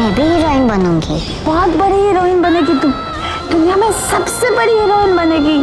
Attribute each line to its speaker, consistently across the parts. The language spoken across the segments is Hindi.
Speaker 1: मैं भी हीरोइन बनूंगी।
Speaker 2: बहुत बड़ी हीरोइन बनेगी तू, दुनिया में सबसे बड़ी हीरोइन बनेगी।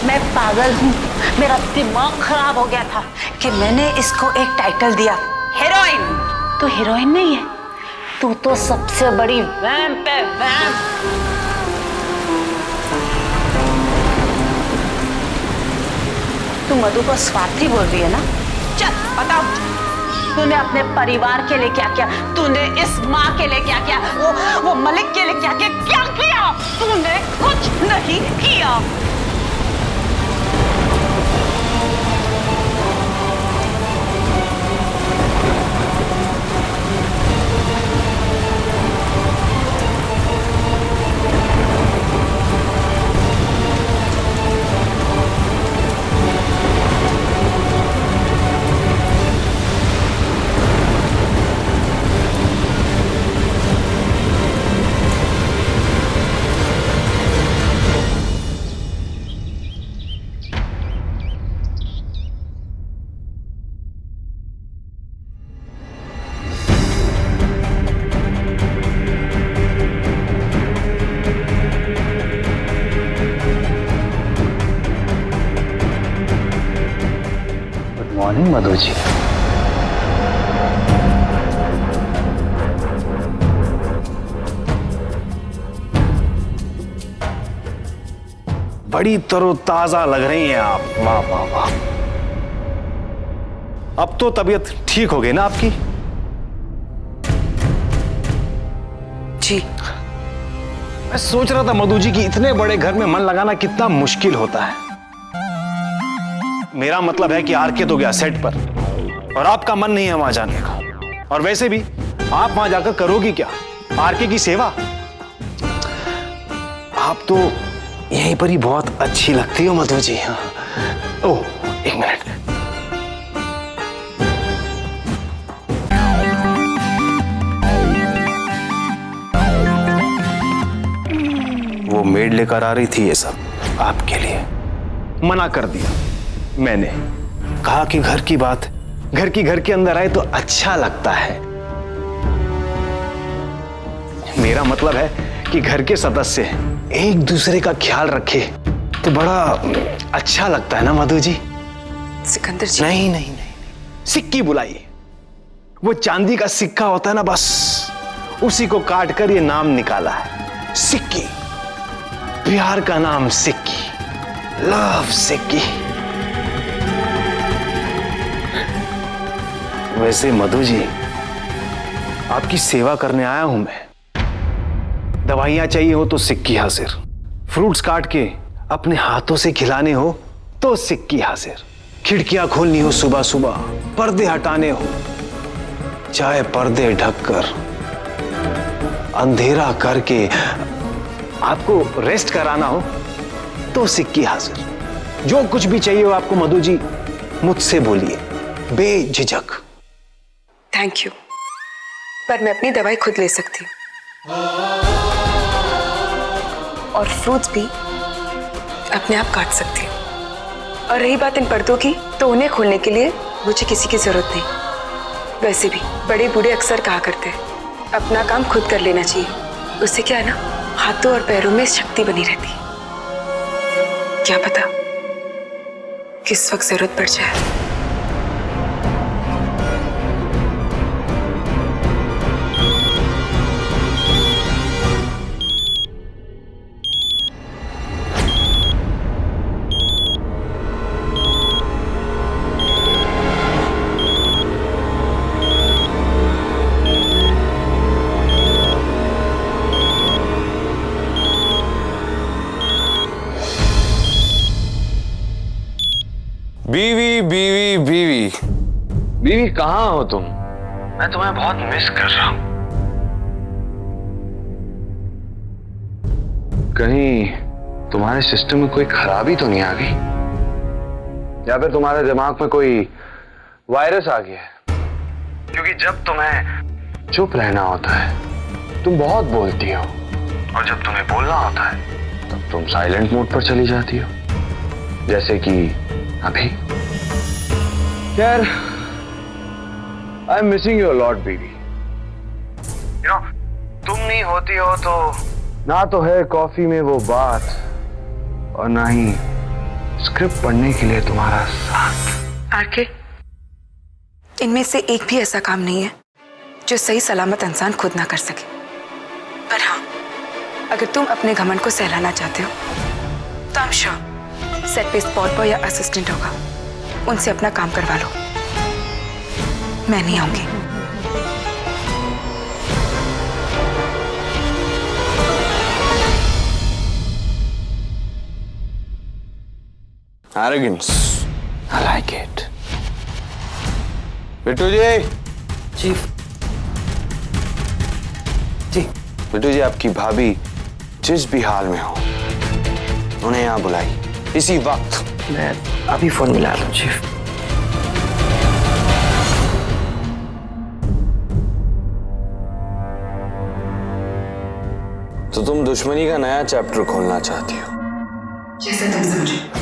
Speaker 3: मैं पागल हूँ, मेरा दिमाग खराब हो गया था कि मैंने इसको एक टाइटल दिया हीरोइन। तो हीरोइन नहीं है, तू तो सबसे बड़ी वैम्प है, वैम्प। तू मधु को स्वार्थी बोल रही है ना? चल बताओ, तूने अपने परिवार के लिए क्या किया? तूने इस माँ के लिए क्या किया? वो मलिक के लिए क्या किया? क्या किया? तूने कुछ नहीं किया।
Speaker 4: मॉर्निंग मधु जी। बड़ी तरोताजा लग रही हैं आप। वाह वाह वाह। अब तो तबीयत ठीक हो गई ना आपकी?
Speaker 3: जी।
Speaker 4: मैं सोच रहा था मधु जी कि इतने बड़े घर में मन लगाना कितना मुश्किल होता है। मेरा मतलब है कि आरके तो गया सेट पर और आपका मन नहीं है वहां जाने का। और वैसे भी आप वहां जाकर करोगी क्या? आरके की सेवा? आप तो यहीं पर ही बहुत अच्छी लगती हो मधु जी। हाँ। ओह, एक मिनट। वो मेड लेकर आ रही थी ये सब आपके लिए। मना कर दिया मैंने, कहा कि घर की बात घर के अंदर आए तो अच्छा लगता है। मेरा मतलब है कि घर के सदस्य एक दूसरे का ख्याल रखे तो बड़ा अच्छा लगता है ना मधु जी?
Speaker 5: सिकंदर जी।
Speaker 4: नहीं नहीं नहीं, सिक्की बुलाइए। वो चांदी का सिक्का होता है ना, बस उसी को काट कर ये नाम निकाला है, सिक्की। प्यार का नाम सिक्की, लव सिक्की। वैसे मधु जी, आपकी सेवा करने आया हूं मैं। दवाइयां चाहिए हो तो सिक्की हाजिर, फ्रूट्स काट के अपने हाथों से खिलाने हो तो सिक्की हाजिर, खिड़कियां खोलनी हो सुबह सुबह, पर्दे हटाने हो, चाहे पर्दे ढककर अंधेरा करके आपको रेस्ट कराना हो तो सिक्की हाजिर। जो कुछ भी चाहिए हो आपको मधु जी, मुझसे बोलिए बेझिझक।
Speaker 5: थैंक यू, पर मैं अपनी दवाई खुद ले सकती हूँ और फ्रूट्स भी अपने आप काट सकती हूँ। और रही बात इन पर्दों की, तो उन्हें खोलने के लिए मुझे किसी की जरूरत नहीं। वैसे भी बड़े बूढ़े अक्सर कहा करते हैं अपना काम खुद कर लेना चाहिए। उससे क्या है ना, हाथों और पैरों में शक्ति बनी रहती है। क्या पता किस वक्त जरूरत पड़ जाए।
Speaker 6: बीवी बीवी बीवी बीवी, कहां हो तुम?
Speaker 4: मैं तुम्हें बहुत मिस कर रहा हूं।
Speaker 6: कहीं तुम्हारे सिस्टम में कोई खराबी तो नहीं आ गई, या फिर तुम्हारे दिमाग में कोई वायरस आ गया है?
Speaker 4: क्योंकि जब तुम्हें
Speaker 6: चुप रहना होता है। तुम बहुत बोलती हो और जब तुम्हें बोलना होता है तब तुम साइलेंट मोड पर चली जाती हो, जैसे कि अभी। यार, I am missing you a lot baby. You know, तुम नहीं होती हो तो ना तो है कॉफी में वो बात और ना ही स्क्रिप्ट पढ़ने के लिए तुम्हारा साथ।
Speaker 5: आरके, इनमें से एक भी ऐसा काम नहीं है जो सही सलामत इंसान खुद ना कर सके। पर हाँ, अगर तुम अपने घमंड को सहलाना चाहते हो तो आई एम श्योर सेट पे स्पॉट बॉय या असिस्टेंट होगा, उनसे अपना काम करवा लो। मैं नहीं आऊंगी।
Speaker 6: Arrogance. I like it. Bittu ji.
Speaker 4: Chief ji.
Speaker 6: Bittu ji, आपकी भाभी जिस भी हाल में हो उन्हें यहाँ बुलाई इसी वक्त।
Speaker 4: मैं अभी फोन मिला रहा हूँ चीफ।
Speaker 6: तो तुम दुश्मनी का नया चैप्टर खोलना चाहती हो?
Speaker 5: जैसे तुम समझो।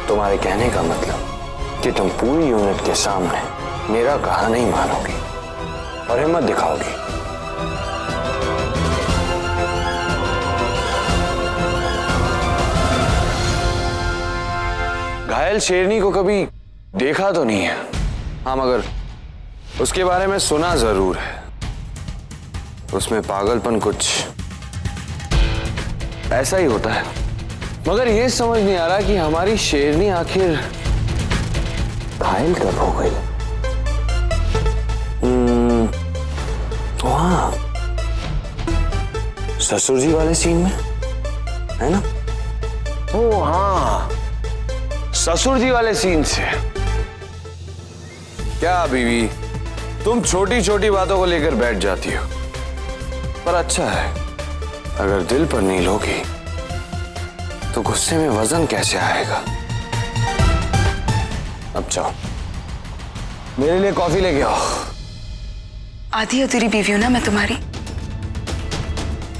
Speaker 6: तुम्हारे कहने का मतलब कि तुम पूरी यूनिट के सामने मेरा कहा नहीं मानोगी और हिम्मत दिखाओगी। घायल शेरनी को कभी देखा तो नहीं है, हाँ, मगर उसके बारे में सुना जरूर है। उसमें पागलपन कुछ ऐसा ही होता है, मगर यह समझ नहीं आ रहा कि हमारी शेरनी आखिर घायल कब हो गई। हाँ, ससुर जी वाले सीन में, है ना? ओ हाँ, ससुर जी वाले सीन से। क्या बीवी, तुम छोटी छोटी बातों को लेकर बैठ जाती हो, पर अच्छा है, अगर दिल पर नहीं लोगी तो गुस्से में वजन कैसे आएगा। अब जाओ, मेरे लिए कॉफी लेके आओ।
Speaker 5: आधी अधूरी बीवी हूं ना मैं तुम्हारी,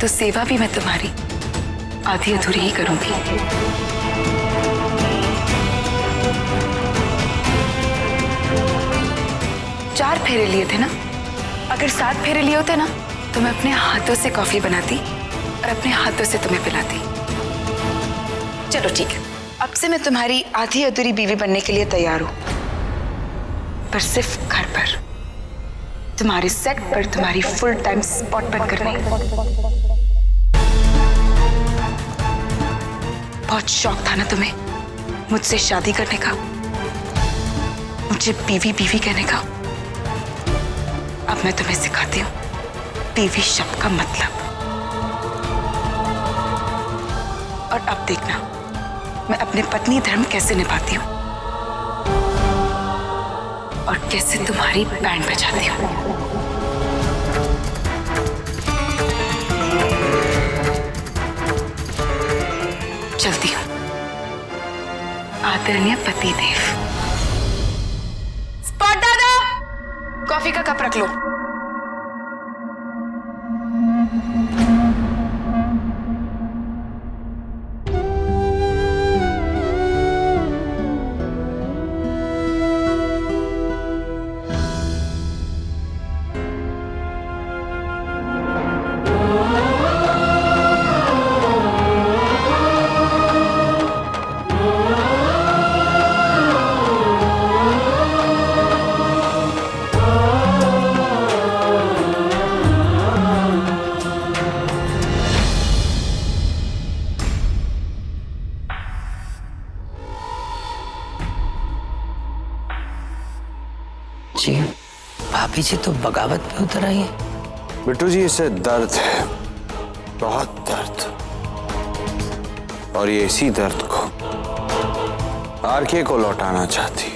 Speaker 5: तो सेवा भी मैं तुम्हारी आधी अधूरी ही करूंगी। चार फेरे लिए थे ना, अगर 7 फेरे लिए होते ना तो मैं अपने हाथों से कॉफी बनाती और अपने हाथों से तुम्हें पिलाती। चलो ठीक है, अब से मैं तुम्हारी आधी अधूरी बीवी बनने के लिए तैयार हूं, पर सिर्फ घर पर, तुम्हारे सेट पर तुम्हारी फुल टाइम स्पॉट बनकर नहीं। बहुत शौक था ना तुम्हें मुझसे शादी करने का, मुझे बीवी बीवी कहने का। अब मैं तुम्हें सिखाती हूँ बीवी शब्द का मतलब। और अब देखना मैं अपने पत्नी धर्म कैसे निभाती हूँ और कैसे तुम्हारी बैंड बजाती हूँ। चलती हूँ। आदरणीय पति देव। स्पॉट दादा, कॉफी का कप रख लो।
Speaker 1: जी, भाभी जी तो बगावत पे उतर आई है।
Speaker 6: बिट्टू जी, इसे दर्द है, बहुत दर्द, और ये इसी दर्द को आरके को लौटाना चाहती।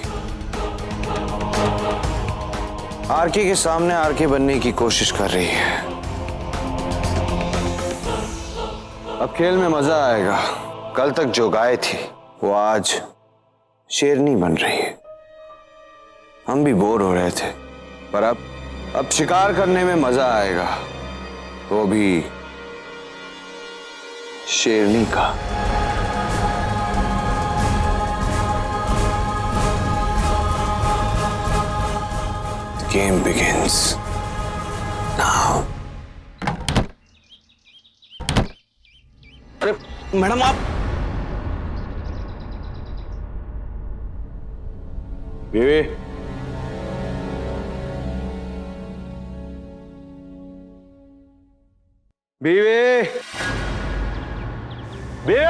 Speaker 6: आरके के सामने आरके बनने की कोशिश कर रही है। अब खेल में मजा आएगा। कल तक जो गाय थी वो आज शेरनी बन रही है। हम भी बोर हो रहे थे, पर अब शिकार करने में मजा आएगा, वो भी शेरनी का। The game begins now.
Speaker 7: अरे मैडम आप
Speaker 6: बीवी, बीवी, बीवी,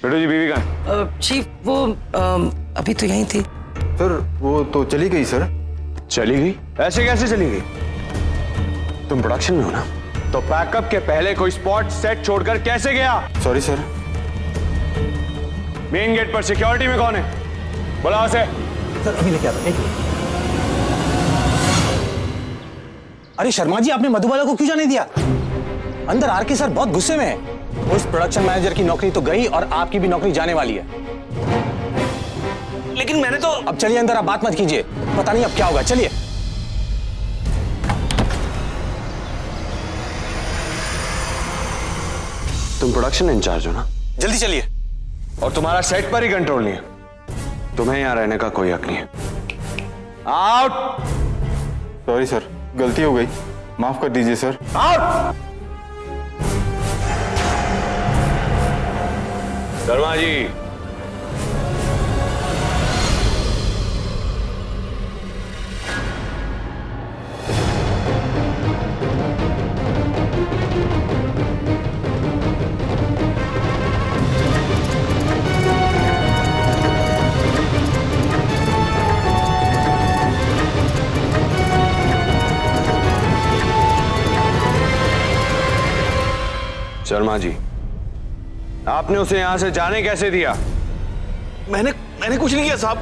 Speaker 6: बेटू जी बीवी कहाँ?
Speaker 1: चीफ वो अभी तो यहीं थी।
Speaker 8: सर वो तो चली गई सर।
Speaker 6: चली गई? ऐसे कैसे चली गई? तुम प्रोडक्शन में हो ना, तो पैकअप के पहले कोई स्पॉट सेट छोड़कर कैसे गया?
Speaker 8: Sorry sir.
Speaker 6: मेन गेट पर सिक्योरिटी में कौन है? बुलाओ उसे।
Speaker 7: सर अभी लेके आता, एक मिनट। अरे शर्मा जी, आपने मधुबाला को क्यों जाने दिया? अंदर आरके सर बहुत गुस्से में है। उस प्रोडक्शन मैनेजर की नौकरी तो गई और आपकी भी नौकरी जाने वाली है। लेकिन मैंने तो। अब चलिए अंदर, आप बात मत कीजिए, पता नहीं अब क्या होगा। चलिए।
Speaker 6: तुम प्रोडक्शन इंचार्ज हो ना?
Speaker 7: जल्दी चलिए।
Speaker 6: और तुम्हारा सेट पर ही कंट्रोल नहीं है। तुम्हें यहां रहने का कोई हक नहीं है। आउट।
Speaker 8: सॉरी सर, गलती हो गई, माफ कर दीजिए सर।
Speaker 6: आउट। शर्मा जी, शर्मा जी, आपने उसे यहां से जाने कैसे दिया?
Speaker 7: मैंने कुछ नहीं किया साहब।